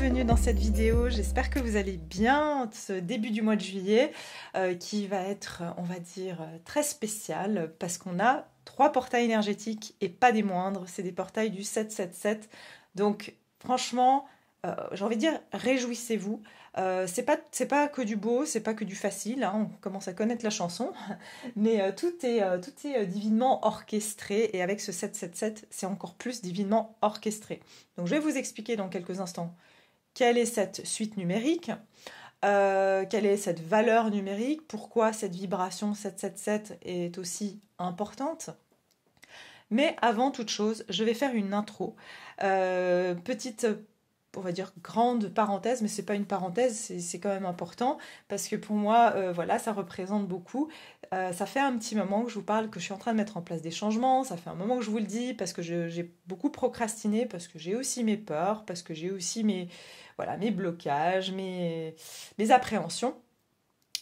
bienvenue dans cette vidéo. J'espère que vous allez bien ce début du mois de juillet qui va être, on va dire, très spécial parce qu'on a 3 portails énergétiques et pas des moindres. C'est des portails du 777. Donc franchement, j'ai envie de dire, réjouissez-vous. C'est pas que du beau, c'est pas que du facile, hein, on commence à connaître la chanson, mais tout est divinement orchestré, et avec ce 777, c'est encore plus divinement orchestré. Donc je vais vous expliquer dans quelques instants quelle est cette suite numérique, quelle est cette valeur numérique, pourquoi cette vibration 777 est aussi importante. Mais avant toute chose, je vais faire une intro, petite, on va dire, grande parenthèse, mais c'est pas une parenthèse, c'est quand même important, parce que pour moi, voilà, ça représente beaucoup. Ça fait un petit moment que je vous parle, que je suis en train de mettre en place des changements, ça fait un moment que je vous le dis, parce que j'ai beaucoup procrastiné, parce que j'ai aussi mes peurs, parce que j'ai aussi voilà, mes blocages, mes appréhensions.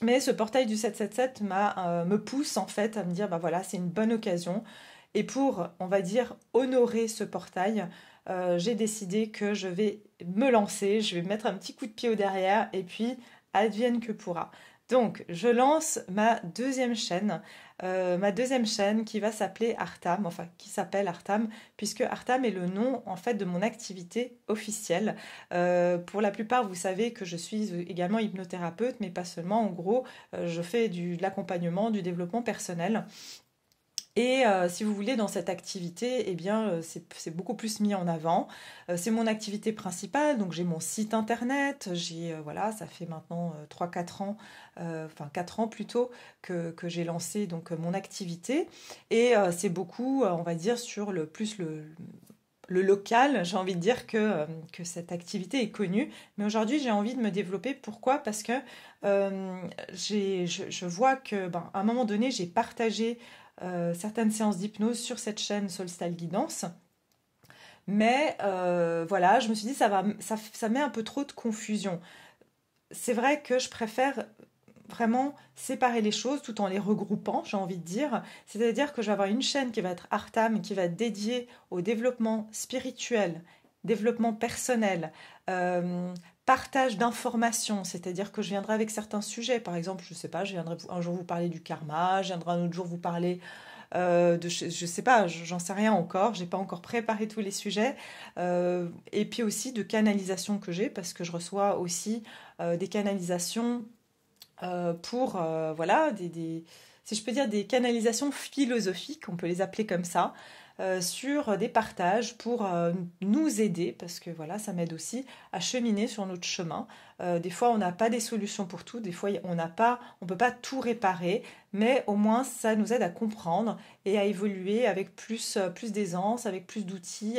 Mais ce portail du 777 me pousse en fait à me dire, bah voilà, c'est une bonne occasion. Et pour, on va dire, honorer ce portail, j'ai décidé que je vais me lancer, je vais mettre un petit coup de pied au derrière et puis advienne que pourra. Donc, je lance ma deuxième chaîne qui va s'appeler Artam, enfin qui s'appelle Artam, puisque Artam est le nom en fait de mon activité officielle. Pour la plupart, vous savez que je suis également hypnothérapeute, mais pas seulement. En gros, je fais de l'accompagnement, du développement personnel. Et si vous voulez, dans cette activité, eh bien, c'est beaucoup plus mis en avant. C'est mon activité principale, donc j'ai mon site internet, voilà, ça fait maintenant 3-4 ans, enfin 4 ans plutôt, que j'ai lancé donc, mon activité. Et c'est beaucoup, on va dire, sur le local, j'ai envie de dire que cette activité est connue. Mais aujourd'hui, j'ai envie de me développer. Pourquoi? Parce que je vois que, à un moment donné, j'ai partagé certaines séances d'hypnose sur cette chaîne Soulstyle Guidance. Mais voilà, je me suis dit, ça met un peu trop de confusion. C'est vrai que je préfère vraiment séparer les choses tout en les regroupant, j'ai envie de dire. C'est-à-dire que je vais avoir une chaîne qui va être Artam, qui va être dédiée au développement spirituel, développement personnel, partage d'informations, c'est-à-dire que je viendrai avec certains sujets. Par exemple, je ne sais pas, je viendrai un jour vous parler du karma, je viendrai un autre jour vous parler je sais pas, j'en sais rien encore, j'ai pas encore préparé tous les sujets, et puis aussi de canalisation que j'ai, parce que je reçois aussi des canalisations pour, voilà, si je peux dire, des canalisations philosophiques, on peut les appeler comme ça, sur des partages pour nous aider, parce que voilà, ça m'aide aussi à cheminer sur notre chemin. Des fois, on n'a pas des solutions pour tout, des fois, on peut pas tout réparer, mais au moins, ça nous aide à comprendre et à évoluer avec plus d'aisance, avec plus d'outils,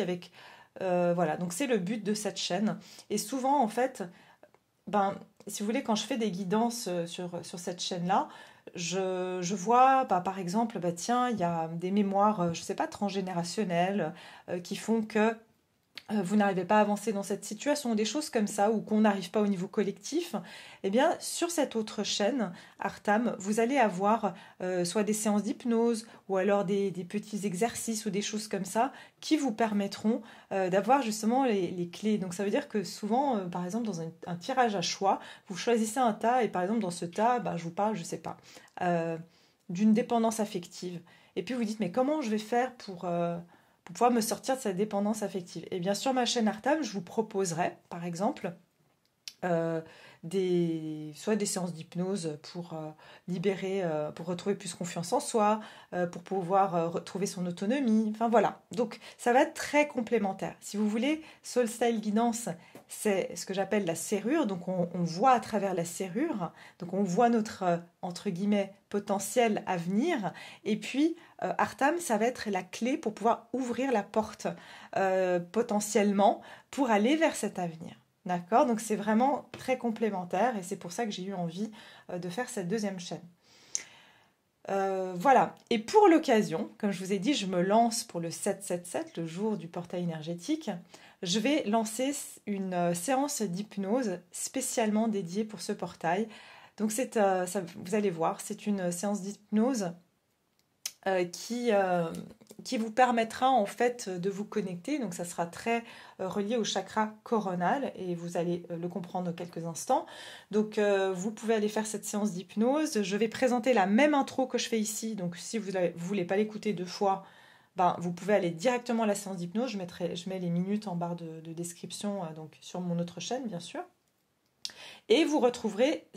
voilà. Donc, c'est le but de cette chaîne. Et souvent, en fait, si vous voulez, quand je fais des guidances sur cette chaîne-là, je vois, par exemple, tiens, il y a des mémoires, je ne sais pas, transgénérationnelles, qui font que vous n'arrivez pas à avancer dans cette situation, des choses comme ça, ou qu'on n'arrive pas au niveau collectif. Eh bien, sur cette autre chaîne, Artam, vous allez avoir soit des séances d'hypnose, ou alors des petits exercices, ou des choses comme ça, qui vous permettront d'avoir justement les clés. Donc ça veut dire que souvent, par exemple, dans un tirage à choix, vous choisissez un tas, et par exemple, dans ce tas, je vous parle, je ne sais pas, d'une dépendance affective. Et puis vous dites, mais comment je vais faire pour pouvoir me sortir de cette dépendance affective? Et bien sur ma chaîne Artam, je vous proposerai, par exemple, soit des séances d'hypnose pour libérer, pour retrouver plus confiance en soi, pour pouvoir retrouver son autonomie, enfin voilà. Donc ça va être très complémentaire. Si vous voulez, Soulstyle Guidance, c'est ce que j'appelle la serrure, donc on voit à travers la serrure, donc on voit notre, entre guillemets, potentiel à venir, et puis Artam, ça va être la clé pour pouvoir ouvrir la porte potentiellement pour aller vers cet avenir. D'accord? Donc c'est vraiment très complémentaire, et c'est pour ça que j'ai eu envie de faire cette deuxième chaîne. Voilà. Et pour l'occasion, comme je vous ai dit, je me lance pour le 777, le jour du portail énergétique. Je vais lancer une séance d'hypnose spécialement dédiée pour ce portail. Donc vous allez voir, c'est une séance d'hypnose qui vous permettra en fait de vous connecter. Donc ça sera très relié au chakra coronal et vous allez le comprendre dans quelques instants. Donc vous pouvez aller faire cette séance d'hypnose. Je vais présenter la même intro que je fais ici. Donc si vous ne voulez pas l'écouter deux fois, ben, vous pouvez aller directement à la séance d'hypnose. Je mets les minutes en barre de description donc sur mon autre chaîne bien sûr. Et vous retrouverez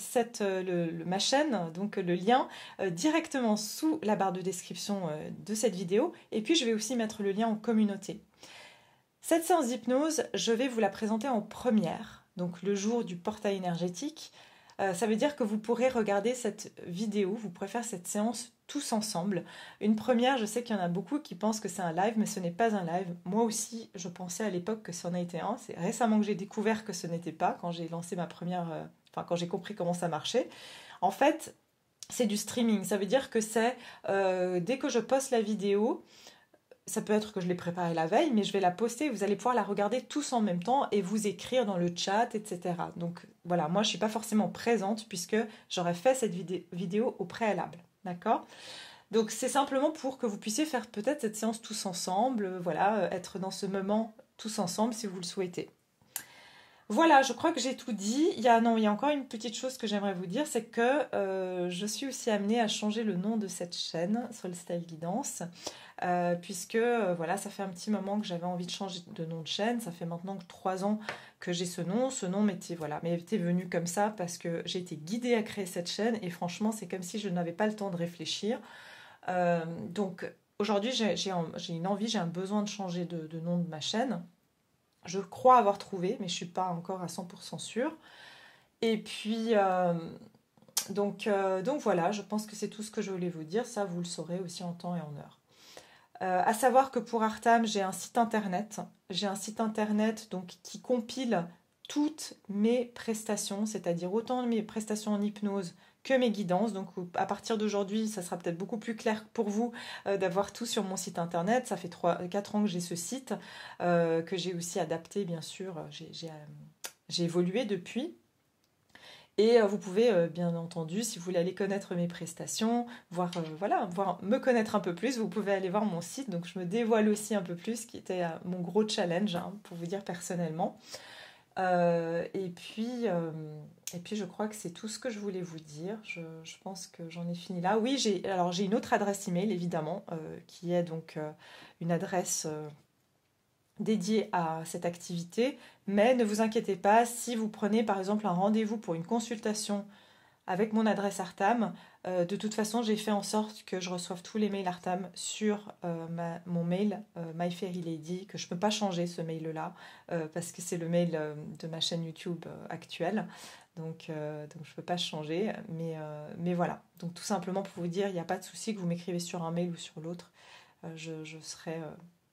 ma chaîne, donc le lien, directement sous la barre de description de cette vidéo. Et puis je vais aussi mettre le lien en communauté. Cette séance d'hypnose, je vais vous la présenter en première, donc le jour du portail énergétique. Ça veut dire que vous pourrez regarder cette vidéo, vous pourrez faire cette séance tous ensemble. Une première, je sais qu'il y en a beaucoup qui pensent que c'est un live, mais ce n'est pas un live. Moi aussi, je pensais à l'époque que c'en a été un. C'est récemment que j'ai découvert que ce n'était pas, quand j'ai lancé ma première... quand j'ai compris comment ça marchait. En fait, c'est du streaming. Ça veut dire que c'est dès que je poste la vidéo, ça peut être que je l'ai préparée la veille, mais je vais la poster et vous allez pouvoir la regarder tous en même temps et vous écrire dans le chat, etc. Donc voilà, moi je ne suis pas forcément présente puisque j'aurais fait cette vidéo au préalable. D'accord ? Donc c'est simplement pour que vous puissiez faire peut-être cette séance tous ensemble, voilà, être dans ce moment tous ensemble si vous le souhaitez. Voilà, je crois que j'ai tout dit. Il y a encore une petite chose que j'aimerais vous dire, c'est que je suis aussi amenée à changer le nom de cette chaîne, Soul Style Guidance, puisque voilà, ça fait un petit moment que j'avais envie de changer de nom de chaîne. Ça fait maintenant 3 ans que j'ai ce nom. Ce nom m'était venu comme ça parce que j'ai été guidée à créer cette chaîne et franchement, c'est comme si je n'avais pas le temps de réfléchir. Donc aujourd'hui, j'ai une envie, j'ai un besoin de changer de nom de ma chaîne. Je crois avoir trouvé, mais je ne suis pas encore à 100% sûre. Et puis, donc voilà, je pense que c'est tout ce que je voulais vous dire. Ça, vous le saurez aussi en temps et en heure. À savoir que pour Artam, j'ai un site internet. J'ai un site internet donc, qui compile toutes mes prestations, c'est-à-dire autant mes prestations en hypnose que mes guidances. Donc à partir d'aujourd'hui, ça sera peut-être beaucoup plus clair pour vous d'avoir tout sur mon site internet. Ça fait 4 ans que j'ai ce site, que j'ai aussi adapté, bien sûr. J'ai évolué depuis. Et vous pouvez, bien entendu, si vous voulez aller connaître mes prestations, voir me connaître un peu plus, vous pouvez aller voir mon site. Donc je me dévoile aussi un peu plus, qui était mon gros challenge, hein, pour vous dire personnellement. Et puis, je crois que c'est tout ce que je voulais vous dire. Je pense que j'en ai fini là. Oui, j'ai une autre adresse email, évidemment, qui est donc une adresse dédiée à cette activité. Mais ne vous inquiétez pas, si vous prenez par exemple un rendez-vous pour une consultation avec mon adresse Artam, de toute façon, j'ai fait en sorte que je reçoive tous les mails Artam sur mon mail My Fairy Lady, que je ne peux pas changer ce mail-là, parce que c'est le mail de ma chaîne YouTube actuelle. Donc je ne peux pas changer. Mais voilà. Donc tout simplement pour vous dire, il n'y a pas de souci que vous m'écrivez sur un mail ou sur l'autre. Je serai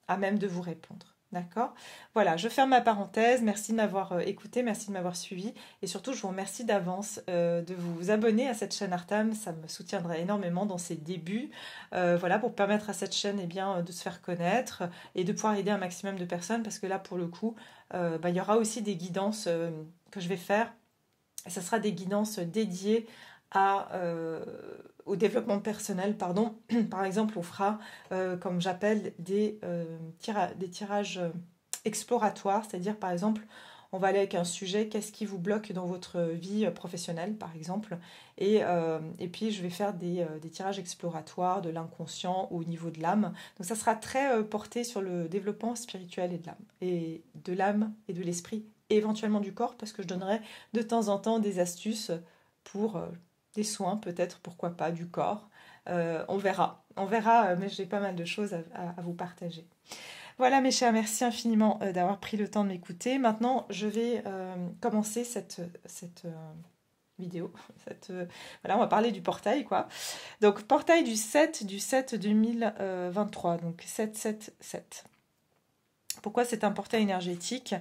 à même de vous répondre. D'accord ? Voilà, je ferme ma parenthèse. Merci de m'avoir écouté, merci de m'avoir suivi. Et surtout, je vous remercie d'avance de vous abonner à cette chaîne Artam. Ça me soutiendra énormément dans ses débuts. Voilà, pour permettre à cette chaîne de se faire connaître et de pouvoir aider un maximum de personnes. Parce que là, pour le coup, il y aura aussi des guidances que je vais faire. Et ça sera des guidances dédiées au développement personnel, pardon. Par exemple, on fera, comme j'appelle, des tirages exploratoires, c'est-à-dire, par exemple, on va aller avec un sujet, qu'est-ce qui vous bloque dans votre vie professionnelle, par exemple, et puis je vais faire des tirages exploratoires de l'inconscient au niveau de l'âme. Donc ça sera très porté sur le développement spirituel et de l'âme et de l'esprit, et éventuellement du corps, parce que je donnerai de temps en temps des astuces pour des soins, peut-être, pourquoi pas, du corps. On verra, mais j'ai pas mal de choses à vous partager. Voilà mes chers, merci infiniment d'avoir pris le temps de m'écouter. Maintenant, je vais commencer cette vidéo. Voilà, on va parler du portail, quoi. Donc, portail du 7 2023, donc 777. Pourquoi c'est un portail énergétique ?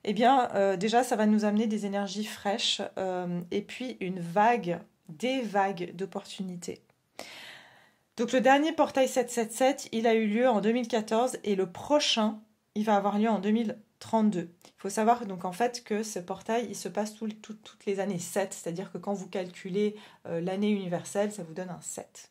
Eh bien, déjà, ça va nous amener des énergies fraîches et puis des vagues d'opportunités. Donc le dernier portail 777, il a eu lieu en 2014 et le prochain, il va avoir lieu en 2032. Il faut savoir donc en fait que ce portail, il se passe toutes les années 7, c'est-à-dire que quand vous calculez l'année universelle, ça vous donne un 7.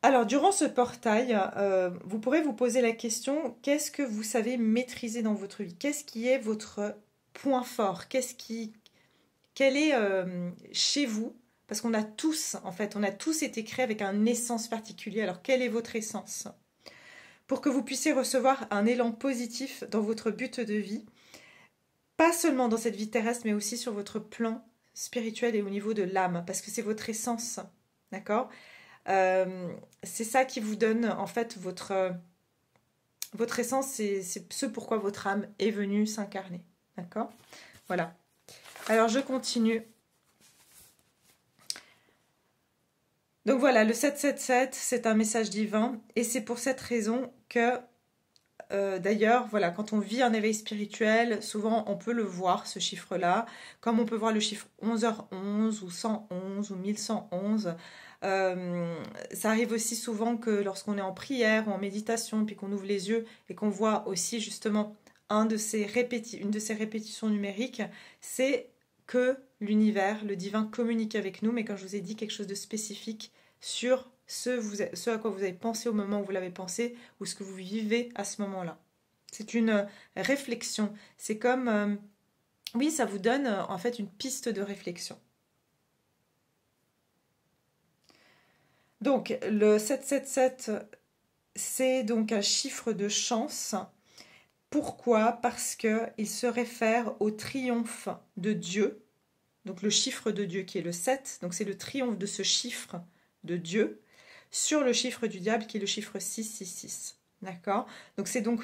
Alors, durant ce portail, vous pourrez vous poser la question, qu'est-ce que vous savez maîtriser dans votre vie? Qu'est-ce qui est votre point fort? Quel est chez vous? Parce qu'on a tous, en fait, on a tous été créés avec un essence particulier. Alors, quelle est votre essence? Pour que vous puissiez recevoir un élan positif dans votre but de vie, pas seulement dans cette vie terrestre, mais aussi sur votre plan spirituel et au niveau de l'âme, parce que c'est votre essence, d'accord? C'est ça qui vous donne, en fait, votre essence, c'est ce pourquoi votre âme est venue s'incarner, d'accord? Voilà. Alors, je continue. Donc voilà, le 777, c'est un message divin, et c'est pour cette raison que d'ailleurs, voilà, quand on vit un éveil spirituel, souvent on peut le voir, ce chiffre-là, comme on peut voir le chiffre 11h11 ou 111 ou 1111. Ça arrive aussi souvent que lorsqu'on est en prière ou en méditation, puis qu'on ouvre les yeux et qu'on voit aussi justement une de ces répétitions numériques, c'est que l'univers, le divin communique avec nous, mais quand je vous ai dit quelque chose de spécifique sur ce à quoi vous avez pensé au moment où vous l'avez pensé ou ce que vous vivez à ce moment-là. C'est une réflexion. C'est comme, oui, ça vous donne en fait une piste de réflexion. Donc, le 777, c'est donc un chiffre de chance. Pourquoi? Parce qu'il se réfère au triomphe de Dieu. Donc, le chiffre de Dieu qui est le 7. Donc, c'est le triomphe de ce chiffre de Dieu sur le chiffre du diable qui est le chiffre 666. D'accord? Donc c'est donc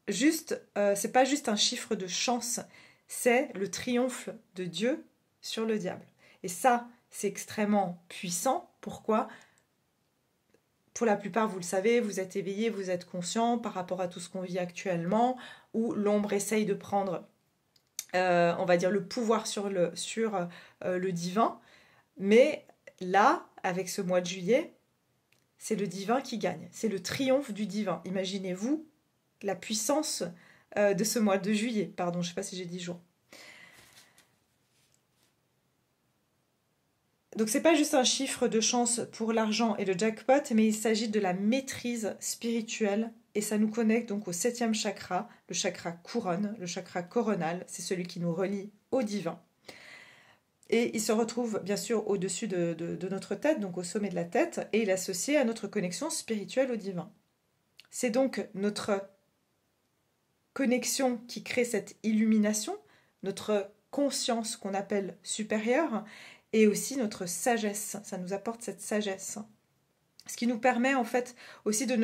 juste, c'est pas juste un chiffre de chance, c'est le triomphe de Dieu sur le diable. Et ça, c'est extrêmement puissant. Pourquoi? Pour la plupart, vous le savez, vous êtes éveillé, vous êtes conscient par rapport à tout ce qu'on vit actuellement, où l'ombre essaye de prendre, on va dire, le pouvoir sur le divin. Mais là, avec ce mois de juillet, c'est le divin qui gagne. C'est le triomphe du divin. Imaginez-vous la puissance de ce mois de juillet. Pardon, je ne sais pas si j'ai dit jour. Donc, ce n'est pas juste un chiffre de chance pour l'argent et le jackpot, mais il s'agit de la maîtrise spirituelle. Et ça nous connecte donc au 7e chakra, le chakra couronne, le chakra coronal. C'est celui qui nous relie au divin. Et il se retrouve bien sûr au-dessus de notre tête, donc au sommet de la tête, et il est associé à notre connexion spirituelle au divin. C'est donc notre connexion qui crée cette illumination, notre conscience qu'on appelle supérieure, et aussi notre sagesse. Ça nous apporte cette sagesse. Ce qui nous permet en fait aussi de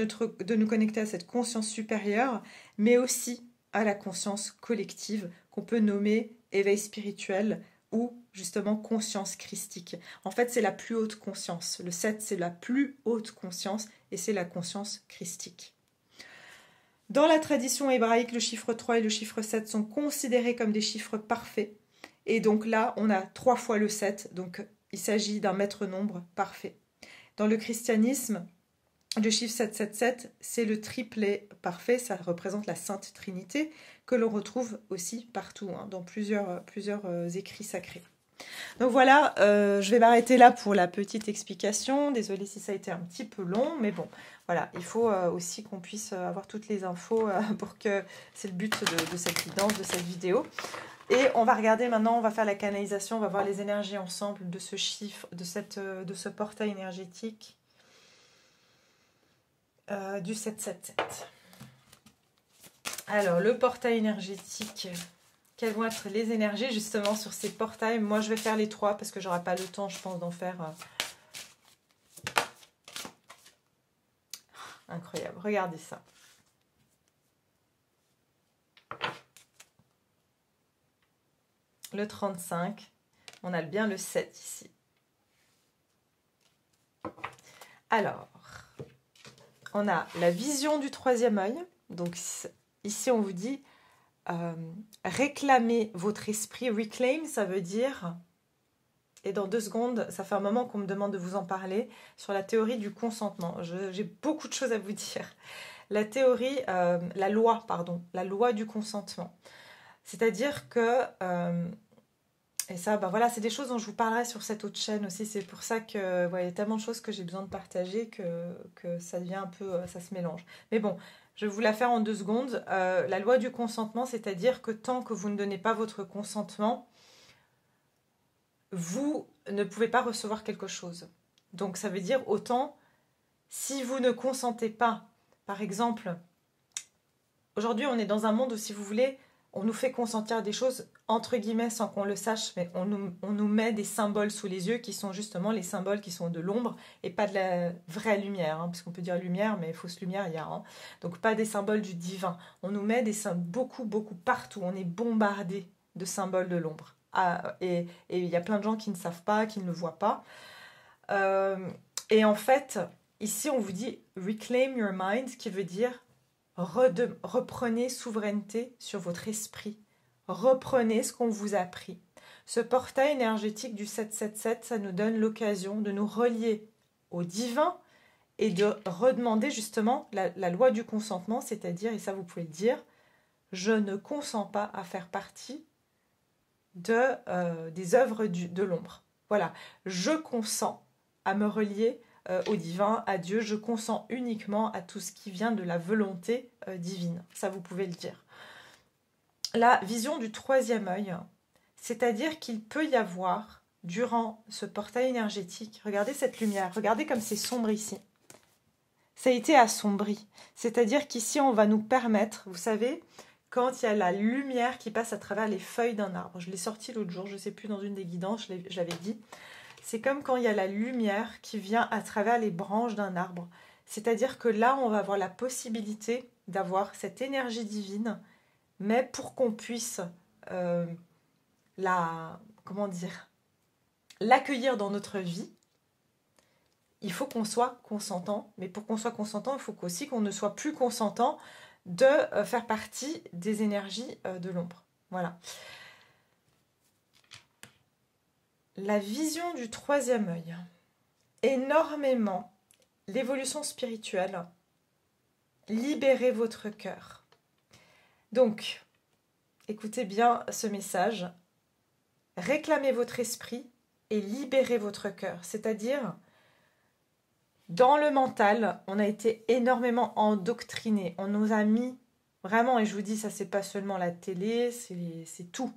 nous connecter à cette conscience supérieure, mais aussi à la conscience collective qu'on peut nommer éveil spirituel, ou justement conscience christique. En fait, c'est la plus haute conscience. Le 7, c'est la plus haute conscience et c'est la conscience christique. Dans la tradition hébraïque, le chiffre 3 et le chiffre 7 sont considérés comme des chiffres parfaits. Et donc là, on a 3 fois le 7, donc il s'agit d'un maître nombre parfait. Dans le christianisme, le chiffre 777, c'est le triplet parfait, ça représente la Sainte Trinité, que l'on retrouve aussi partout, dans plusieurs écrits sacrés. Donc voilà, je vais m'arrêter là pour la petite explication. Désolée si ça a été un petit peu long, mais bon, voilà, il faut aussi qu'on puisse avoir toutes les infos pour que c'est le but de cette guidance, de cette vidéo. Et on va regarder maintenant, on va faire la canalisation, on va voir les énergies ensemble de ce chiffre, de ce portail énergétique du 777. Alors, le portail énergétique, quelles vont être les énergies justement sur ces portails? Moi, je vais faire les 3 parce que j'aurai pas le temps, je pense, d'en faire. Incroyable, regardez ça. Le 35, on a bien le 7 ici. Alors, on a la vision du 3e œil. Donc ici, on vous dit réclamez votre esprit. Reclaim, ça veut dire, et dans 2 secondes, ça fait un moment qu'on me demande de vous en parler, sur la théorie du consentement. J'ai beaucoup de choses à vous dire. La loi du consentement. C'est-à-dire que Et ça, bah voilà, c'est des choses dont je vous parlerai sur cette autre chaîne aussi. C'est pour ça que ouais, il y a tellement de choses que j'ai besoin de partager que ça devient un peu, ça se mélange. Mais bon, je vais vous la faire en 2 secondes. La loi du consentement, c'est-à-dire que tant que vous ne donnez pas votre consentement, vous ne pouvez pas recevoir quelque chose. Donc ça veut dire autant, si vous ne consentez pas, par exemple, aujourd'hui on est dans un monde où si vous voulez, on nous fait consentir des choses entre guillemets sans qu'on le sache, mais on nous met des symboles sous les yeux qui sont justement les symboles qui sont de l'ombre et pas de la vraie lumière, hein, parce qu'on peut dire lumière, mais fausse lumière il y a. Hein. Donc pas des symboles du divin. On nous met des symboles beaucoup partout. On est bombardé de symboles de l'ombre. Ah, et il y a plein de gens qui ne savent pas, qui ne le voient pas. Euh, et en fait, ici on vous dit reclaim your mind, qui veut dire reprenez souveraineté sur votre esprit. Reprenez ce qu'on vous a appris. Ce portail énergétique du 777, ça nous donne l'occasion de nous relier au divin et de redemander justement la loi du consentement, c'est-à-dire, et ça vous pouvez le dire, je ne consens pas à faire partie des œuvres de l'ombre. Voilà, je consens à me relier au divin, à Dieu, je consens uniquement à tout ce qui vient de la volonté divine. Ça, vous pouvez le dire. La vision du troisième œil, c'est-à-dire qu'il peut y avoir, durant ce portail énergétique, regardez cette lumière, regardez comme c'est sombre ici. Ça a été assombri. C'est-à-dire qu'ici, on va nous permettre, vous savez, quand il y a la lumière qui passe à travers les feuilles d'un arbre. Je l'ai sorti l'autre jour, je ne sais plus, dans une des guidances, je l'avais dit. C'est comme quand il y a la lumière qui vient à travers les branches d'un arbre. C'est-à-dire que là, on va avoir la possibilité d'avoir cette énergie divine, mais pour qu'on puisse l'accueillir dans notre vie, il faut qu'on soit consentant. Mais pour qu'on soit consentant, il faut aussi qu'on ne soit plus consentant de faire partie des énergies de l'ombre. Voilà. La vision du troisième œil, énormément, l'évolution spirituelle, libérez votre cœur. Donc, écoutez bien ce message, réclamez votre esprit et libérez votre cœur. C'est-à-dire, dans le mental, on a été énormément endoctriné. On nous a mis, vraiment, et je vous dis, ça c'est pas seulement la télé, c'est tout.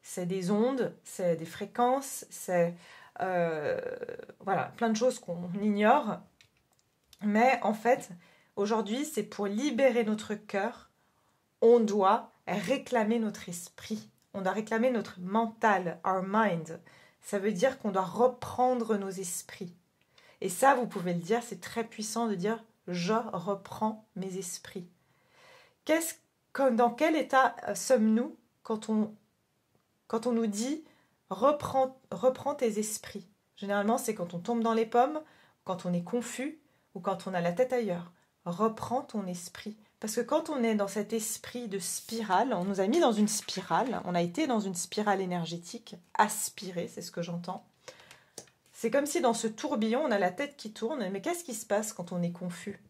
C'est des ondes, c'est des fréquences, c'est voilà, plein de choses qu'on ignore. Mais en fait, aujourd'hui, c'est pour libérer notre cœur, on doit réclamer notre esprit. On doit réclamer notre mental, our mind. Ça veut dire qu'on doit reprendre nos esprits. Et ça, vous pouvez le dire, c'est très puissant de dire « je reprends mes esprits ». Dans quel état sommes-nous quand on nous dit « reprends tes esprits ». Généralement, c'est quand on tombe dans les pommes, quand on est confus ou quand on a la tête ailleurs. Reprends ton esprit. Parce que quand on est dans cet esprit de spirale, on nous a mis dans une spirale, on a été dans une spirale énergétique, aspirée, c'est ce que j'entends. C'est comme si dans ce tourbillon, on a la tête qui tourne, mais qu'est-ce qui se passe quand on est confus?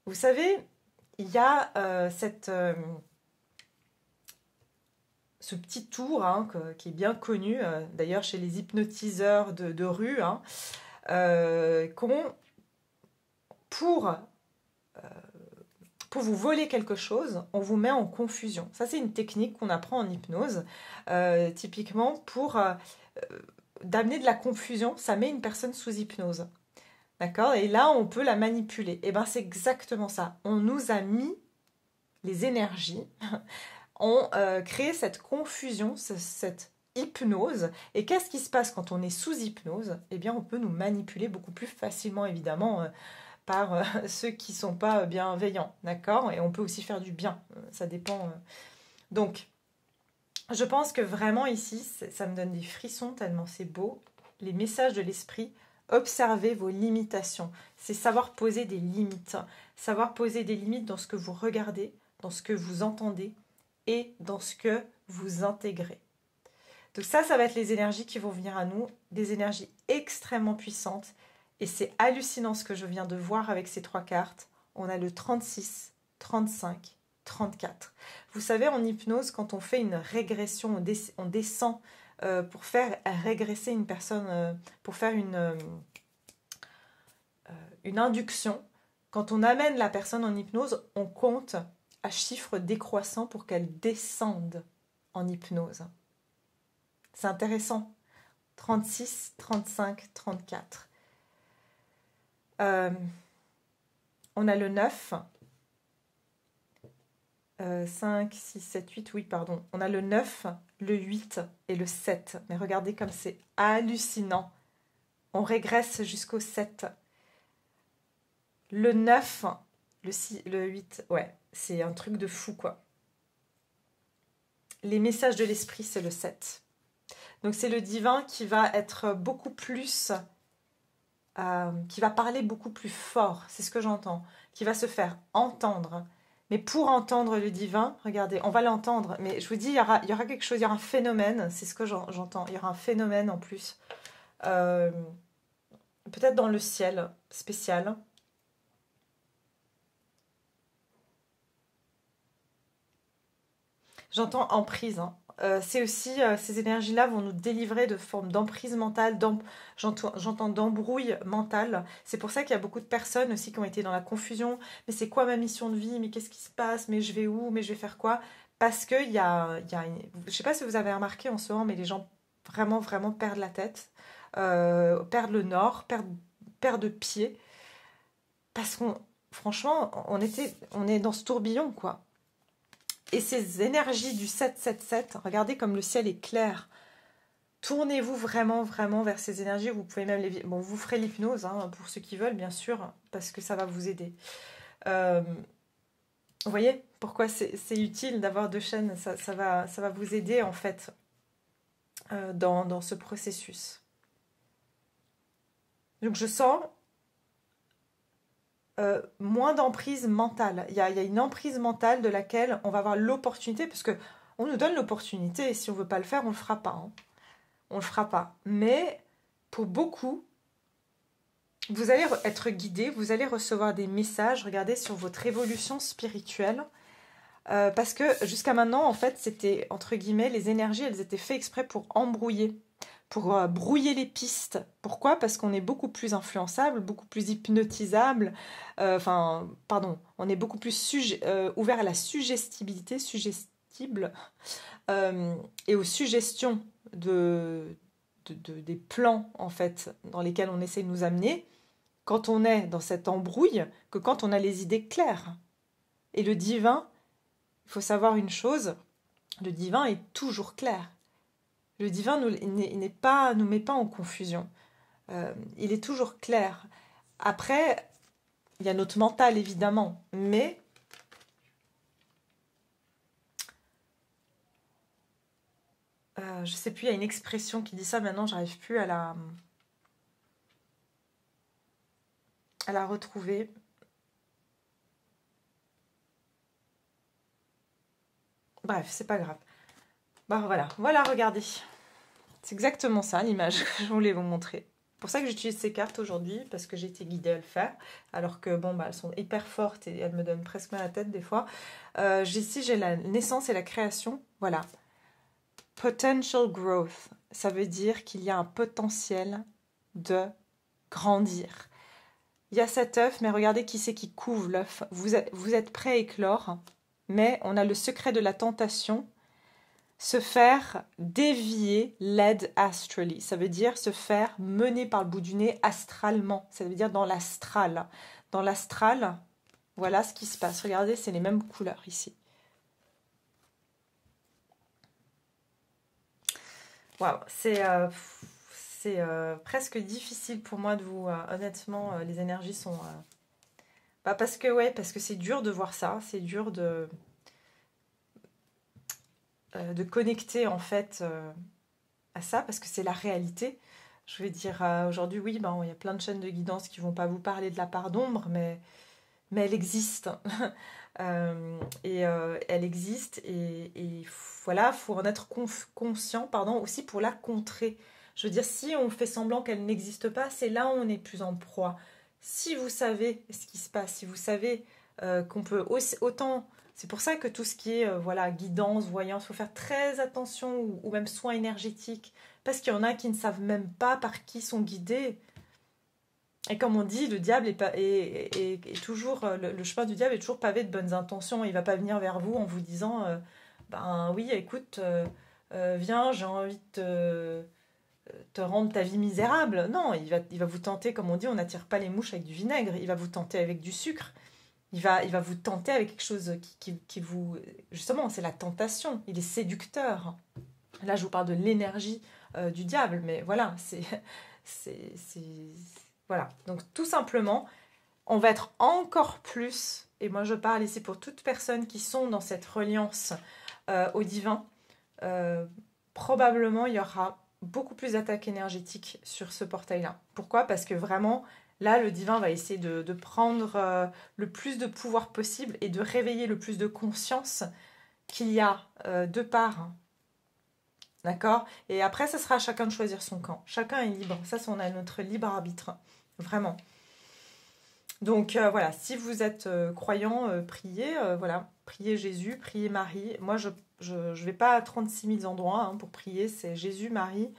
Vous savez, il y a ce petit tour hein, qui est bien connu, d'ailleurs chez les hypnotiseurs de rue, hein, pour vous voler quelque chose, on vous met en confusion. Ça, c'est une technique qu'on apprend en hypnose, typiquement pour d'amener de la confusion. Ça met une personne sous hypnose. D'accord? Et là, on peut la manipuler. Et bien, c'est exactement ça. On nous a mis les énergies, on crée cette confusion, cette hypnose. Et qu'est-ce qui se passe quand on est sous hypnose? Eh bien, on peut nous manipuler beaucoup plus facilement, évidemment, par ceux qui ne sont pas bienveillants, d'accord? Et on peut aussi faire du bien, ça dépend. Donc, je pense que vraiment ici, ça me donne des frissons tellement c'est beau. Les messages de l'esprit, observez vos limitations. C'est savoir poser des limites. Savoir poser des limites dans ce que vous regardez, dans ce que vous entendez et dans ce que vous intégrez. Donc ça va être les énergies qui vont venir à nous, des énergies extrêmement puissantes. Et c'est hallucinant ce que je viens de voir avec ces 3 cartes. On a le 36, 35, 34. Vous savez, en hypnose, quand on fait une régression, on descend pour faire régresser une personne, pour faire une induction. Quand on amène la personne en hypnose, on compte à chiffre décroissant pour qu'elle descende en hypnose. C'est intéressant. 36, 35, 34. On a le 9. 5, 6, 7, 8, oui, pardon. On a le 9, le 8 et le 7. Mais regardez comme c'est hallucinant. On régresse jusqu'au 7. Le 9, le 6, le 8, ouais, c'est un truc de fou, quoi. Les messages de l'esprit, c'est le 7. Donc c'est le divin qui va être beaucoup plus... qui va parler beaucoup plus fort, c'est ce que j'entends. Qui va se faire entendre. Mais pour entendre le divin, regardez, on va l'entendre. Mais je vous dis, il y aura quelque chose, il y aura un phénomène, c'est ce que j'entends. Il y aura un phénomène en plus. Peut-être dans le ciel spécial. J'entends emprise. Hein. C'est aussi, ces énergies-là vont nous délivrer de formes d'emprise mentale, j'entends d'embrouille mentale. C'est pour ça qu'il y a beaucoup de personnes aussi qui ont été dans la confusion. Mais c'est quoi ma mission de vie? Mais qu'est-ce qui se passe? Mais je vais où? Mais je vais faire quoi? Parce qu'il je ne sais pas si vous avez remarqué en ce moment, mais les gens vraiment, vraiment perdent la tête, perdent le nord, perdent pied. Parce qu'on, franchement, on est dans ce tourbillon, quoi. Et ces énergies du 777, regardez comme le ciel est clair. Tournez-vous vraiment, vraiment vers ces énergies. Vous pouvez même les... Bon, vous ferez l'hypnose, hein, pour ceux qui veulent, bien sûr, parce que ça va vous aider. Vous voyez pourquoi c'est utile d'avoir deux chaînes. Ça va vous aider, en fait, dans ce processus. Donc, je sens... moins d'emprise mentale. Il y a une emprise mentale de laquelle on va avoir l'opportunité, parce que on nous donne l'opportunité, et si on ne veut pas le faire, on ne le fera pas. Hein. On ne le fera pas. Mais pour beaucoup, vous allez être guidé, vous allez recevoir des messages, regardez, sur votre évolution spirituelle, parce que jusqu'à maintenant, en fait, c'était, entre guillemets, les énergies, elles étaient faites exprès pour embrouiller. Pour brouiller les pistes. Pourquoi? Parce qu'on est beaucoup plus influençable, beaucoup plus hypnotisable. On est beaucoup plus ouvert à la suggestible, et aux suggestions des plans, en fait, dans lesquels on essaie de nous amener, quand on est dans cette embrouille, que quand on a les idées claires. Et le divin, il faut savoir une chose, le divin est toujours clair. Le divin nous met pas en confusion. Il est toujours clair. Après, il y a notre mental, évidemment. Mais je sais plus, il y a une expression qui dit ça. Maintenant, j'arrive plus à la retrouver. Bref, c'est pas grave. Bah voilà, regardez. C'est exactement ça l'image que je voulais vous montrer. C'est pour ça que j'utilise ces cartes aujourd'hui, parce que j'ai été guidée à le faire. Alors que bon, elles sont hyper fortes et elles me donnent presque mal à la tête des fois. Ici, j'ai la naissance et la création. Voilà. Potential growth. Ça veut dire qu'il y a un potentiel de grandir. Il y a cet œuf, mais regardez qui c'est qui couvre l'œuf. Vous êtes prêt à éclore, mais on a le secret de la tentation. Se faire dévier, led astrally. Ça veut dire se faire mener par le bout du nez astralement. Ça veut dire dans l'astral. Dans l'astral, voilà ce qui se passe. Regardez, c'est les mêmes couleurs ici. Waouh, c'est presque difficile pour moi de vous... honnêtement, les énergies sont... parce que c'est dur de voir ça. C'est dur de connecter en fait à ça, parce que c'est la réalité. Je vais dire, aujourd'hui, oui, il y a plein de chaînes de guidance qui vont pas vous parler de la part d'ombre, mais elle existe. Elle existe, et voilà, faut en être conscient, aussi pour la contrer. Je veux dire, si on fait semblant qu'elle n'existe pas, c'est là où on est plus en proie. Si vous savez ce qui se passe, si vous savez qu'on peut aussi, autant... C'est pour ça que tout ce qui est voilà, guidance, voyance, il faut faire très attention, ou même soins énergétiques, parce qu'il y en a qui ne savent même pas par qui sont guidés. Et comme on dit, le diable est toujours, le chemin du diable est toujours pavé de bonnes intentions. Il ne va pas venir vers vous en vous disant, ben oui, écoute, viens, j'ai envie de te rendre ta vie misérable. Non, il va vous tenter, comme on dit, on n'attire pas les mouches avec du vinaigre. Il va vous tenter avec du sucre. Il va vous tenter avec quelque chose qui vous... Justement, c'est la tentation. Il est séducteur. Là, je vous parle de l'énergie du diable. Mais voilà, c'est... Voilà. Donc, tout simplement, on va être encore plus... Et moi, je parle ici pour toutes personnes qui sont dans cette reliance au divin. Probablement, il y aura beaucoup plus d'attaques énergétiques sur ce portail-là. Pourquoi? Parce que vraiment... Là, le divin va essayer de prendre le plus de pouvoir possible et de réveiller le plus de conscience qu'il y a de part. D'accord? Et après, ça sera à chacun de choisir son camp. Chacun est libre. Ça, on a notre libre arbitre. Vraiment. Donc, voilà. Si vous êtes croyant, priez. Voilà. Priez Jésus, priez Marie. Moi, je ne vais pas à 36 000 endroits pour prier. C'est Jésus, Marie...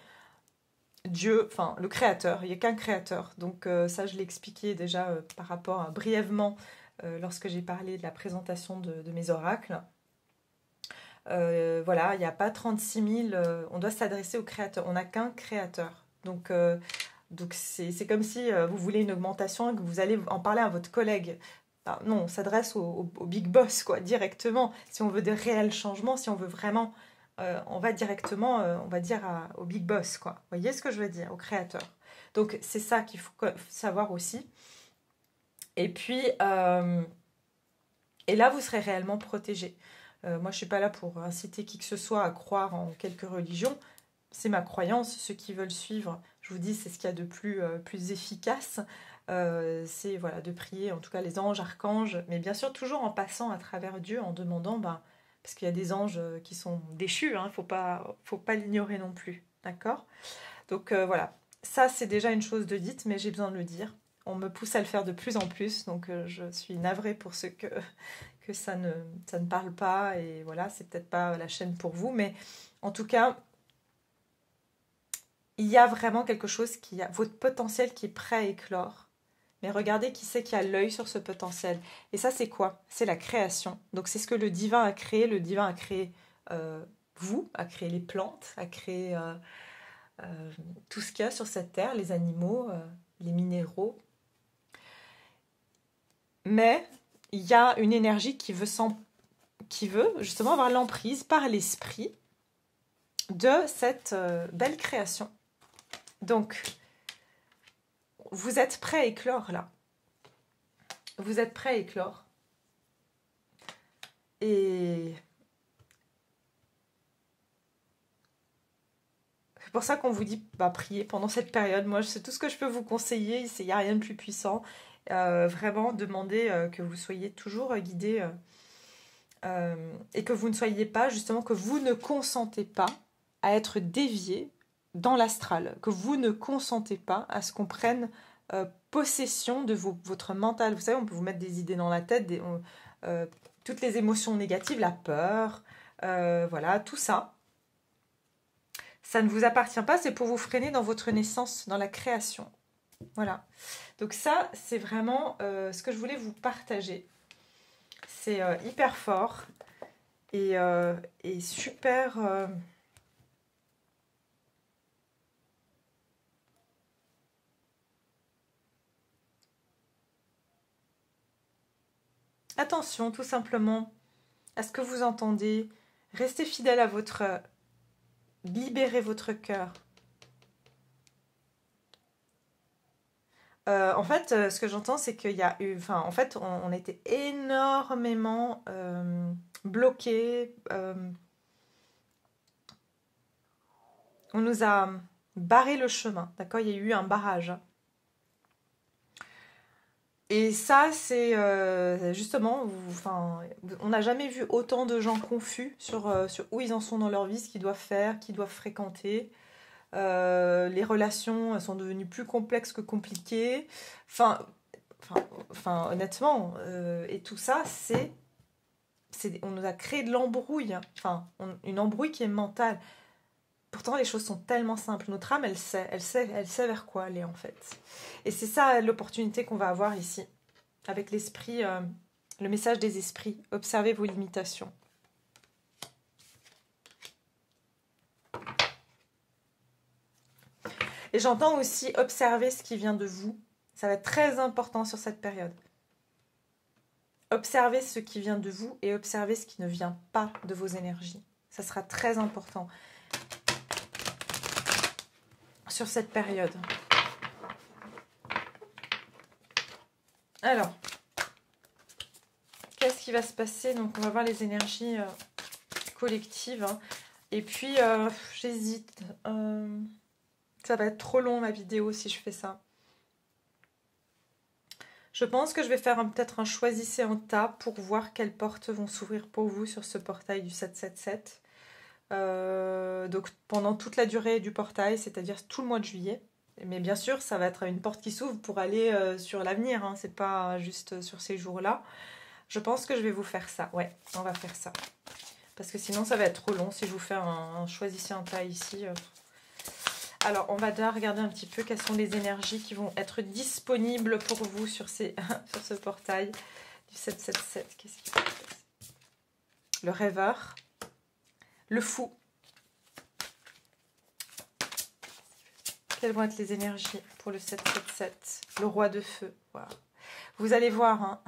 Dieu, enfin le créateur, il n'y a qu'un créateur. Donc ça, je l'ai expliqué déjà par rapport brièvement lorsque j'ai parlé de la présentation de mes oracles. Voilà, il n'y a pas 36 000, on doit s'adresser au créateur. On n'a qu'un créateur. Donc c'est comme si vous voulez une augmentation et que vous allez en parler à votre collègue. Enfin, non, on s'adresse au big boss, quoi, directement. Si on veut des réels changements, si on veut vraiment... on va directement, on va dire, au big boss, quoi. Vous voyez ce que je veux dire, au créateur. Donc, c'est ça qu'il faut savoir aussi. Et puis, et là, vous serez réellement protégé. Moi, je ne suis pas là pour inciter qui que ce soit à croire en quelque religion. C'est ma croyance. Ceux qui veulent suivre, je vous dis, c'est ce qu'il y a de plus efficace. C'est voilà, de prier, en tout cas, les anges, archanges, mais bien sûr, toujours en passant à travers Dieu, en demandant... parce qu'il y a des anges qui sont déchus, hein, faut pas l'ignorer non plus, d'accord? Donc voilà, ça c'est déjà une chose de dite, mais j'ai besoin de le dire. On me pousse à le faire de plus en plus, donc je suis navrée pour ceux que ça ne parle pas, et voilà, c'est peut-être pas la chaîne pour vous, mais en tout cas, il y a vraiment quelque chose votre potentiel qui est prêt à éclore. Mais regardez qui c'est qui a l'œil sur ce potentiel. Et ça, c'est quoi? C'est la création. Donc, c'est ce que le divin a créé. Le divin a créé vous, a créé les plantes, a créé tout ce qu'il y a sur cette terre, les animaux, les minéraux. Mais il y a une énergie qui veut justement avoir l'emprise par l'esprit de cette belle création. Donc... vous êtes prêt à éclore, là. Vous êtes prêt à éclore. Et c'est pour ça qu'on vous dit, priez pendant cette période. Moi, c'est tout ce que je peux vous conseiller. Il n'y a rien de plus puissant. Vraiment, demandez que vous soyez toujours guidés et que vous ne soyez pas, justement, que vous ne consentez pas à être déviés dans l'astral, que vous ne consentez pas à ce qu'on prenne possession de votre mental. Vous savez, on peut vous mettre des idées dans la tête, toutes les émotions négatives, la peur, voilà, tout ça. Ça ne vous appartient pas, c'est pour vous freiner dans votre naissance, dans la création. Voilà. Donc ça, c'est vraiment ce que je voulais vous partager. C'est hyper fort et super... Attention, tout simplement, à ce que vous entendez. Restez fidèle à votre... libérez votre cœur. En fait, ce que j'entends, c'est qu'il y a eu... Enfin, en fait, on a été énormément bloqués. On nous a barré le chemin, d'accord? Il y a eu un barrage. Et ça, c'est justement, on n'a jamais vu autant de gens confus sur où ils en sont dans leur vie, ce qu'ils doivent faire, qui doivent fréquenter. Les relations sont devenues plus complexes que compliquées. Enfin, Enfin honnêtement, et tout ça, on nous a créé de l'embrouille, enfin, une embrouille qui est mentale. Pourtant, les choses sont tellement simples. Notre âme, elle sait vers quoi aller, en fait. Et c'est ça l'opportunité qu'on va avoir ici, avec l'esprit, le message des esprits. Observez vos limitations. Et j'entends aussi observer ce qui vient de vous. Ça va être très important sur cette période. Observez ce qui vient de vous et observez ce qui ne vient pas de vos énergies. Ça sera très important sur cette période. Alors, qu'est-ce qui va se passer? Donc, on va voir les énergies collectives. Hein. Et puis, j'hésite. Ça va être trop long, ma vidéo, si je fais ça. Je pense que je vais faire peut-être un choisissez un tas pour voir quelles portes vont s'ouvrir pour vous sur ce portail du 777. Donc pendant toute la durée du portail, c'est-à-dire tout le mois de juillet. Mais bien sûr, ça va être une porte qui s'ouvre pour aller sur l'avenir. Hein. C'est pas juste sur ces jours-là. Je pense que je vais vous faire ça. Ouais, on va faire ça. Parce que sinon, ça va être trop long si je vous fais un choisissez un tas ici. Alors, on va déjà regarder un petit peu quelles sont les énergies qui vont être disponibles pour vous sur ce portail du 777. Qu'est-ce qui va se passer? Le rêveur, le fou. Quelles vont être les énergies pour le 777? Le roi de feu. Wow. Vous allez voir, hein.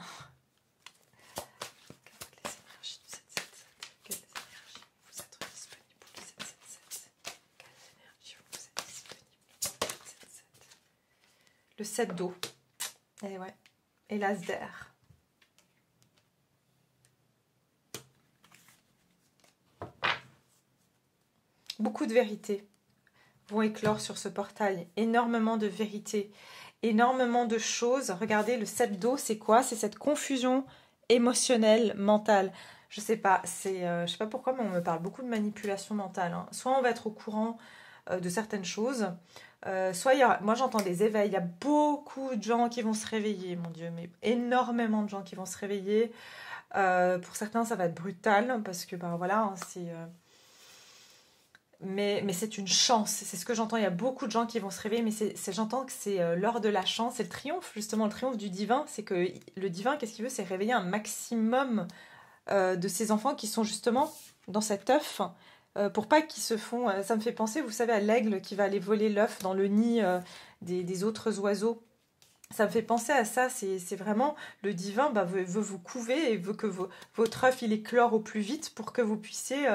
Le 7 d'eau. Et ouais. Et l'as d'air. Beaucoup de vérités vont éclore sur ce portail. Énormément de vérités. Énormément de choses. Regardez, le 7 d'eau, c'est quoi? C'est cette confusion émotionnelle, mentale. Je sais pas, je sais pas pourquoi, mais on me parle beaucoup de manipulation mentale. Hein. Soit on va être au courant de certaines choses, soit moi j'entends des éveils, il y a beaucoup de gens qui vont se réveiller, mon Dieu, mais énormément de gens qui vont se réveiller. Pour certains ça va être brutal parce que ben voilà, hein, mais c'est une chance, c'est ce que j'entends. Il y a beaucoup de gens qui vont se réveiller, mais j'entends que c'est l'heure de la chance, c'est le triomphe, justement le triomphe du divin. C'est que le divin, qu'est-ce qu'il veut? C'est réveiller un maximum de ces enfants qui sont justement dans cet œuf. Pour pas qu'ils se font... ça me fait penser, vous savez, à l'aigle qui va aller voler l'œuf dans le nid des autres oiseaux. Ça me fait penser à ça, c'est vraiment le divin veut vous couver et veut que votre œuf il éclore au plus vite pour que vous puissiez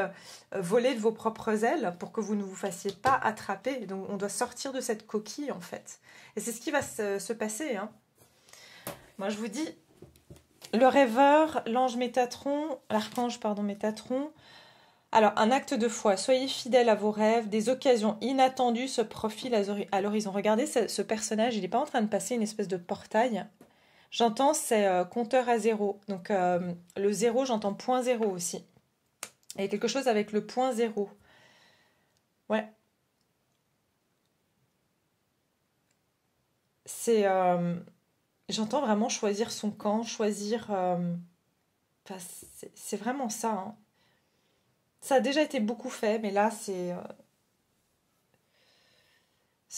voler de vos propres ailes, pour que vous ne vous fassiez pas attraper. Donc on doit sortir de cette coquille en fait. Et c'est ce qui va se passer. Hein. Moi je vous dis, le rêveur, l'ange Métatron, l'archange pardon Métatron. Alors, un acte de foi, soyez fidèles à vos rêves, des occasions inattendues se profilent à l'horizon. Regardez ce personnage, il n'est pas en train de passer une espèce de portail. J'entends, c'est compteur à zéro. Donc, le zéro, j'entends point zéro aussi. Et quelque chose avec le point zéro. Ouais. J'entends vraiment choisir son camp, choisir... Enfin, c'est vraiment ça, hein. Ça a déjà été beaucoup fait, mais là, c'est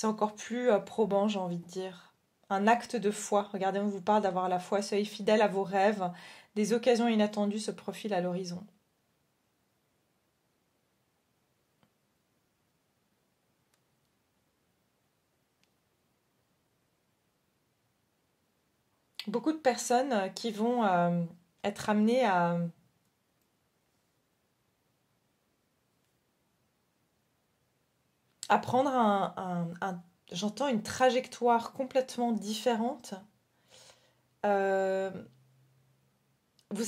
encore plus probant, j'ai envie de dire. Un acte de foi. Regardez, on vous parle d'avoir la foi. Soyez fidèles à vos rêves. Des occasions inattendues se profilent à l'horizon. Beaucoup de personnes qui vont être amenées à prendre j'entends une trajectoire complètement différente. Vous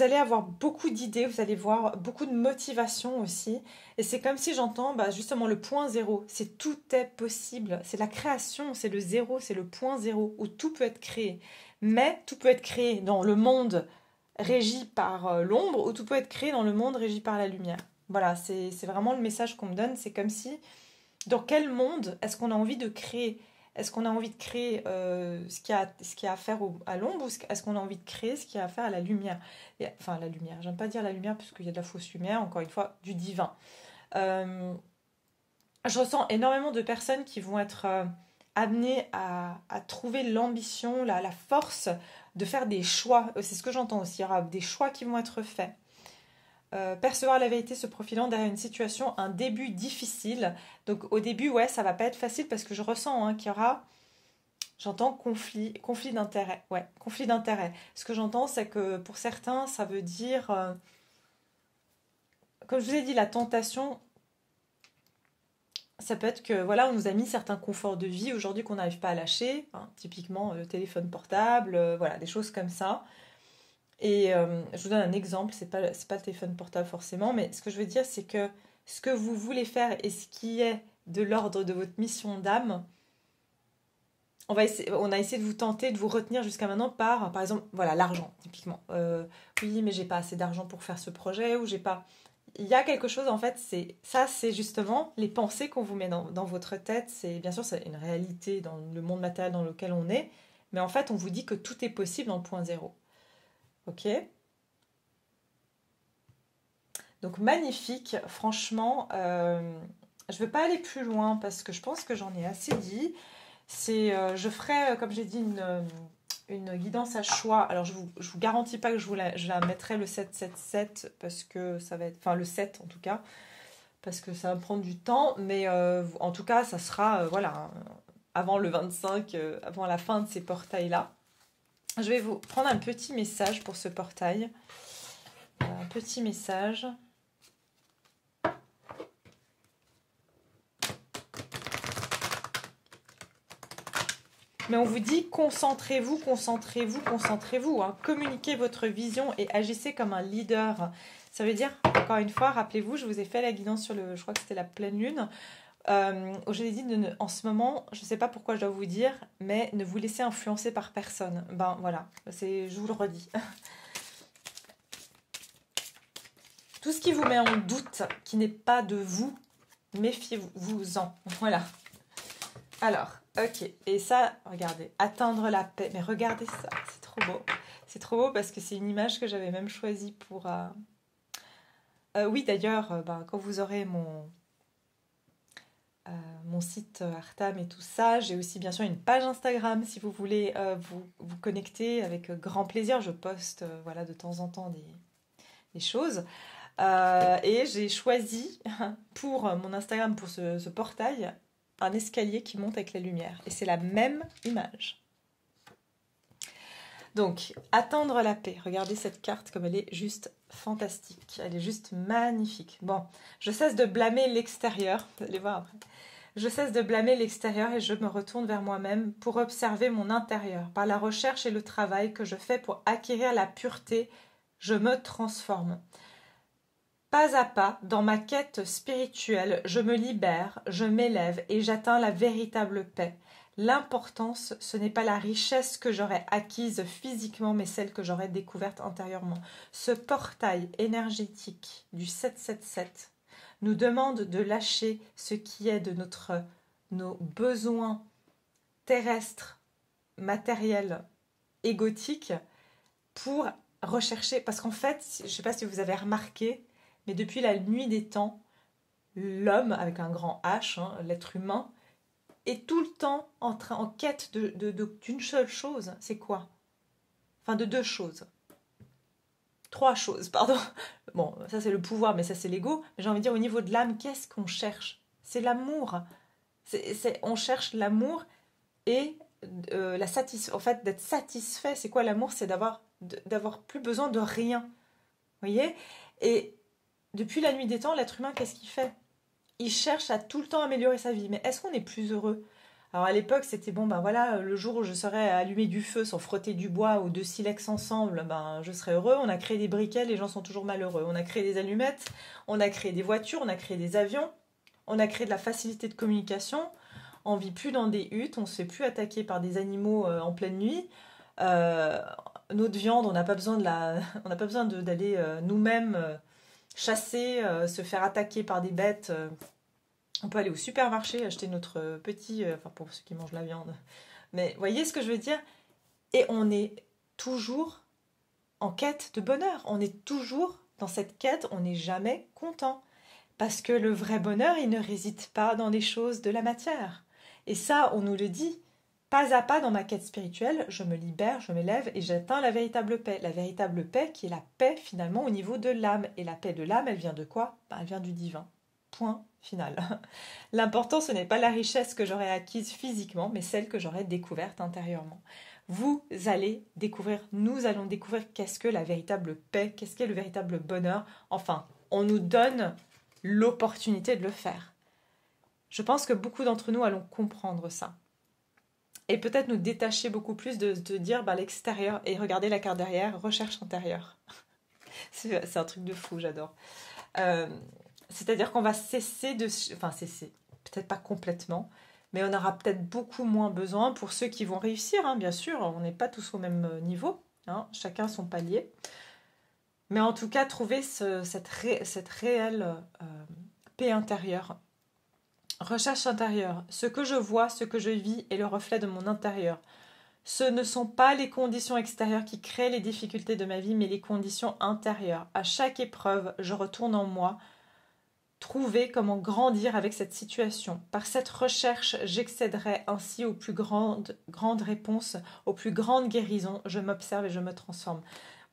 allez avoir beaucoup d'idées, vous allez voir beaucoup de motivation aussi. Et c'est comme si j'entends justement le point zéro. C'est tout est possible. C'est la création, c'est le zéro, c'est le point zéro où tout peut être créé. Mais tout peut être créé dans le monde régi par l'ombre ou tout peut être créé dans le monde régi par la lumière. Voilà, c'est vraiment le message qu'on me donne. C'est comme si... Dans quel monde est-ce qu'on a envie de créer? est-ce qu'on a envie de créer ce qu'il y a à faire à l'ombre, ou est-ce qu'on a envie de créer ce qu'il y a à faire à la lumière? Enfin, la lumière, j'aime pas dire la lumière parce qu'il y a de la fausse lumière, encore une fois, du divin. Je ressens énormément de personnes qui vont être amenées à trouver l'ambition, la force de faire des choix. C'est ce que j'entends aussi, il y aura des choix qui vont être faits. Percevoir la vérité se profilant derrière une situation, un début difficile. Donc au début, ouais, ça va pas être facile parce que je ressens qu'il y aura, j'entends conflit d'intérêt. Ouais, conflit d'intérêt. Ce que j'entends, c'est que pour certains, ça veut dire, comme je vous ai dit, la tentation. Ça peut être que voilà, on nous a mis certains conforts de vie aujourd'hui qu'on n'arrive pas à lâcher, hein, typiquement le téléphone portable, voilà, des choses comme ça. Et je vous donne un exemple, c'est pas le téléphone portable forcément, mais ce que je veux dire, c'est que ce que vous voulez faire et ce qui est de l'ordre de votre mission d'âme, on a essayé de vous tenter, de vous retenir jusqu'à maintenant par exemple, voilà, l'argent, typiquement. Oui, mais j'ai pas assez d'argent pour faire ce projet, ou j'ai pas. Il y a quelque chose, en fait, c'est justement les pensées qu'on vous met dans votre tête. Bien sûr, c'est une réalité dans le monde matériel dans lequel on est, mais en fait, on vous dit que tout est possible dans le point zéro. Ok? Donc, magnifique, franchement. Je ne veux pas aller plus loin parce que je pense que j'en ai assez dit. Je ferai, comme j'ai dit, une guidance à choix. Alors, je vous garantis pas que je la mettrai le 7-7-7 parce que ça va être... Enfin, le 7 en tout cas, parce que ça va prendre du temps. Mais en tout cas, ça sera, voilà, avant le 25, avant la fin de ces portails-là. Je vais vous prendre un petit message pour ce portail. Un petit message. Mais on vous dit concentrez-vous, concentrez-vous, concentrez-vous. Hein. Communiquez votre vision et agissez comme un leader. Ça veut dire, encore une fois, rappelez-vous, je vous ai fait la guidance sur je crois que c'était la pleine lune. Où je l'ai dit, en ce moment, je ne sais pas pourquoi je dois vous dire, mais ne vous laissez influencer par personne. Ben voilà, je vous le redis. Tout ce qui vous met en doute, qui n'est pas de vous, méfiez-vous-en. Voilà. Alors, ok. Et ça, regardez, atteindre la paix. Mais regardez ça, c'est trop beau. C'est trop beau parce que c'est une image que j'avais même choisie pour... oui, d'ailleurs, quand vous aurez mon site Artam et tout ça, j'ai aussi bien sûr une page Instagram si vous voulez vous connecter avec grand plaisir. Je poste voilà, de temps en temps des choses. Et j'ai choisi pour mon Instagram, pour ce portail, un escalier qui monte avec la lumière. Et c'est la même image. Donc, atteindre la paix. Regardez cette carte comme elle est juste fantastique. Elle est juste magnifique. Bon, je cesse de blâmer l'extérieur. Vous allez voir après. Je cesse de blâmer l'extérieur et je me retourne vers moi-même pour observer mon intérieur. Par la recherche et le travail que je fais pour acquérir la pureté, je me transforme. Pas à pas, dans ma quête spirituelle, je me libère, je m'élève et j'atteins la véritable paix. L'importance, ce n'est pas la richesse que j'aurais acquise physiquement, mais celle que j'aurais découverte intérieurement. Ce portail énergétique du 777 nous demande de lâcher ce qui est de nos besoins terrestres, matériels, égotiques, pour rechercher, parce qu'en fait, je ne sais pas si vous avez remarqué, mais depuis la nuit des temps, l'homme, avec un grand H, hein, l'être humain, est tout le temps en quête d'une seule chose. C'est quoi? Enfin, de deux choses. Trois choses, pardon. Bon, ça c'est le pouvoir, mais ça c'est l'ego. Mais j'ai envie de dire, au niveau de l'âme, qu'est-ce qu'on cherche? C'est l'amour. On cherche l'amour et la satisfaction. En fait, d'être satisfait. C'est quoi l'amour? C'est d'avoir plus besoin de rien. Vous voyez? Et depuis la nuit des temps, l'être humain, qu'est-ce qu'il fait? Il cherche à tout le temps améliorer sa vie. Mais est-ce qu'on est plus heureux? Alors à l'époque, c'était bon, ben voilà, le jour où je serais allumé du feu sans frotter du bois ou deux silex ensemble, ben je serais heureux. On a créé des briquets, les gens sont toujours malheureux. On a créé des allumettes, on a créé des voitures, on a créé des avions, on a créé de la facilité de communication. On vit plus dans des huttes, on se fait plus attaquer par des animaux en pleine nuit. Notre viande, on n'a pas besoin on n'a pas besoin d'aller nous-mêmes chasser, se faire attaquer par des bêtes On peut aller au supermarché, acheter notre petit... enfin, pour ceux qui mangent la viande. Mais voyez ce que je veux dire? Et on est toujours en quête de bonheur. On est toujours dans cette quête, on n'est jamais content. Parce que le vrai bonheur, il ne réside pas dans les choses de la matière. Et ça, on nous le dit. Pas à pas dans ma quête spirituelle, je me libère, je m'élève et j'atteins la véritable paix. La véritable paix qui est la paix finalement au niveau de l'âme. Et la paix de l'âme, elle vient de quoi? Elle vient du divin. Point final. L'important, ce n'est pas la richesse que j'aurais acquise physiquement, mais celle que j'aurais découverte intérieurement. Vous allez découvrir, nous allons découvrir qu'est-ce que la véritable paix, qu'est-ce qu'est le véritable bonheur. Enfin, on nous donne l'opportunité de le faire. Je pense que beaucoup d'entre nous allons comprendre ça. Et peut-être nous détacher beaucoup plus de dire l'extérieur et regarder la carte derrière, recherche intérieure. C'est un truc de fou, j'adore. C'est-à-dire qu'on va cesser de... Enfin, cesser, peut-être pas complètement, mais on aura peut-être beaucoup moins besoin pour ceux qui vont réussir, hein, bien sûr. On n'est pas tous au même niveau, hein, chacun son palier. Mais en tout cas, trouver cette réelle paix intérieure. Recherche intérieure. Ce que je vois, ce que je vis est le reflet de mon intérieur. Ce ne sont pas les conditions extérieures qui créent les difficultés de ma vie, mais les conditions intérieures. À chaque épreuve, je retourne en moi, trouver comment grandir avec cette situation. Par cette recherche, j'accéderai ainsi aux plus grandes réponses, aux plus grandes guérisons. Je m'observe et je me transforme.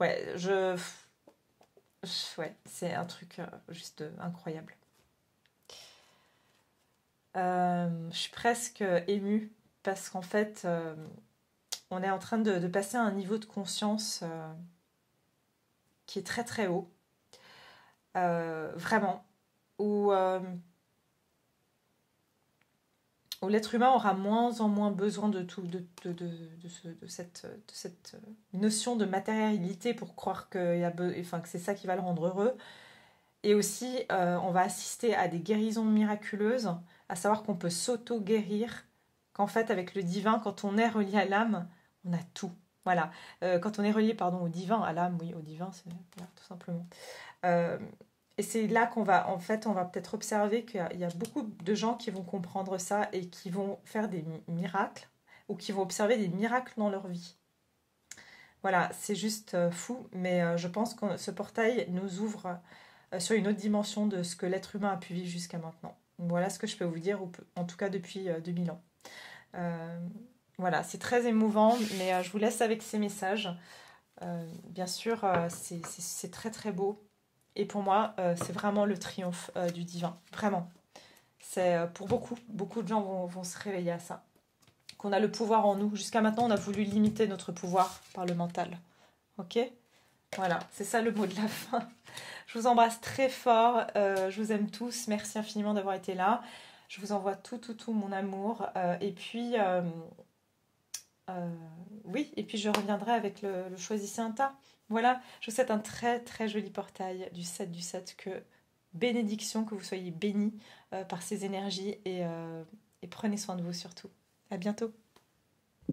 Ouais, c'est un truc juste incroyable. Je suis presque émue parce qu'en fait, on est en train de passer à un niveau de conscience qui est très très haut. Vraiment. Où l'être humain aura moins en moins besoin de cette notion de matérialité pour croire que c'est ça qui va le rendre heureux. Et aussi, on va assister à des guérisons miraculeuses, à savoir qu'on peut s'auto-guérir, qu'en fait, avec le divin, quand on est relié à l'âme, on a tout. Voilà. Quand on est relié, au divin, à l'âme, oui, au divin, c'est là, tout simplement. Et c'est là qu'on va, en fait, on va peut-être observer qu'il y a beaucoup de gens qui vont comprendre ça et qui vont faire des miracles ou qui vont observer des miracles dans leur vie. Voilà, c'est juste fou, mais je pense que ce portail nous ouvre sur une autre dimension de ce que l'être humain a pu vivre jusqu'à maintenant. Voilà ce que je peux vous dire, en tout cas depuis 2000 ans. Voilà, c'est très émouvant, mais je vous laisse avec ces messages. Bien sûr, c'est très très beau. Et pour moi, c'est vraiment le triomphe du divin. Vraiment. C'est pour beaucoup de gens vont se réveiller à ça. Qu'on a le pouvoir en nous. Jusqu'à maintenant, on a voulu limiter notre pouvoir par le mental. Ok ? Voilà, c'est ça le mot de la fin. Je vous embrasse très fort. Je vous aime tous. Merci infiniment d'avoir été là. Je vous envoie tout mon amour. Et puis, je reviendrai avec le Choisissez un tas. Voilà, je vous souhaite un très très joli portail du 7/7. Que bénédiction, que vous soyez bénis par ces énergies et prenez soin de vous surtout. À bientôt.